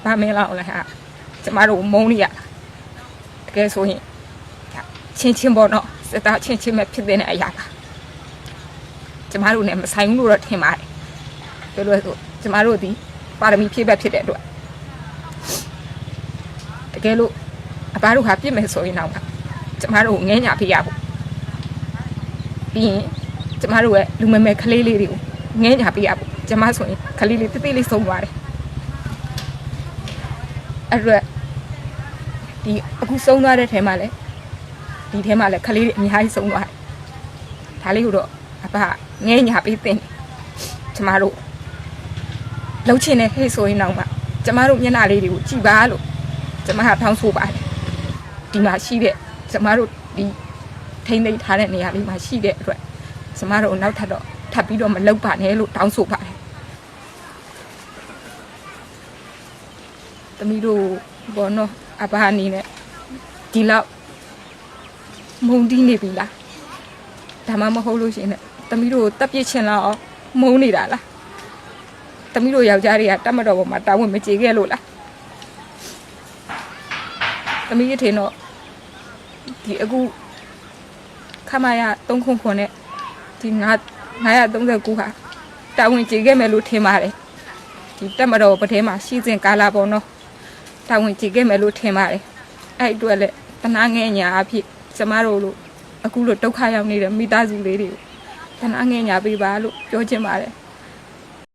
ဘာမင်းလောက်လဲဟာကျမတို့မုန်းနေရတကယ်ဆိုရင်ချင်းပေါ့နော်စတာချင်းပဲဖြစ်တဲ့အရာပါကျမတို့နဲ့မဆိုင်ဘူးလို့တော့ထင်ပါတယ်ပြောလို့ဆိုကျမတို့ဒီပါရမီဖြည့်ဘက်ဖြစ်တဲ့အတွက်တကယ်လို့အဘတို့ဟာပြစ်မယ်ဆိုရင်တော့ကျမတို့ငဲညာပြရဖို့ပြီးရင်ကျမတို့ရဲ့လူမမဲကလေးလေးတွေကိုငဲညာပြရဖို့ကျမဆိုရင်ကလေးလေးတိတိလေးဆုံးသွားတယ်အဲ့တော့ဒီအခုဆုံးသွားတဲ့ထဲမှာလဲဒီထဲမှာလဲကလေးတွေအများကြီးဆုံးသွားတယ်ဒါလေးကိုတော့အဘငဲညာပေးတင်ကျမတို့လှုပ်ချင်တဲ့ဟဲ့ဆိုရင်တော့ကျမတို့မျက်နှာလေးတွေကိုကြည်ပါလို့ကျမဟာတောင်းဆိုပါတယ်ဒီမှာရှိတဲ့ကျမတို့ဒီထိမ့်သိမ်းထားတဲ့နေရာလေးမှာရှိတဲ့အတွက်ကျမတို့နောက်ထပ်ပြီးတော့မလုပ်ပါနဲ့လို့တောင်းဆိုပါတယ်သမီးတို့ဘောနော်အဘအနေနဲ့ဒီလောက်မုန်းတီးနေပြီလားဒါမှမဟုတ်လို့ရှိရင်သမီးတို့တပ်ပြစ်ချင်လောက်မုန်းနေတာလားသမီးတို့ယောက်ျားတွေကတတ်မတော်ပေါ်မှာတာဝန်မကျေခဲ့လို့လားသမီးရထင်တော့ဒီအခုခမရ309နဲ့ဒီ939ဟာတာဝန်ကျေခဲ့မယ်လို့ထင်ပါတယ်ဒီတတ်မတော်ပထဲမှာရှိစဉ်ကာလပေါ့နော်တာဝန်ကျေခဲ့မယ်လို့ထင်ပါတယ်အဲ့အတွက်လည်းတနာငဲညာအဖြစ်ကျမတို့လို့အခုလိုဒုက္ခရောက်နေတဲ့မိသားစုလေးတွေကိုတနာငဲညာပေးပါလို့ပြောချင်ပါတယ်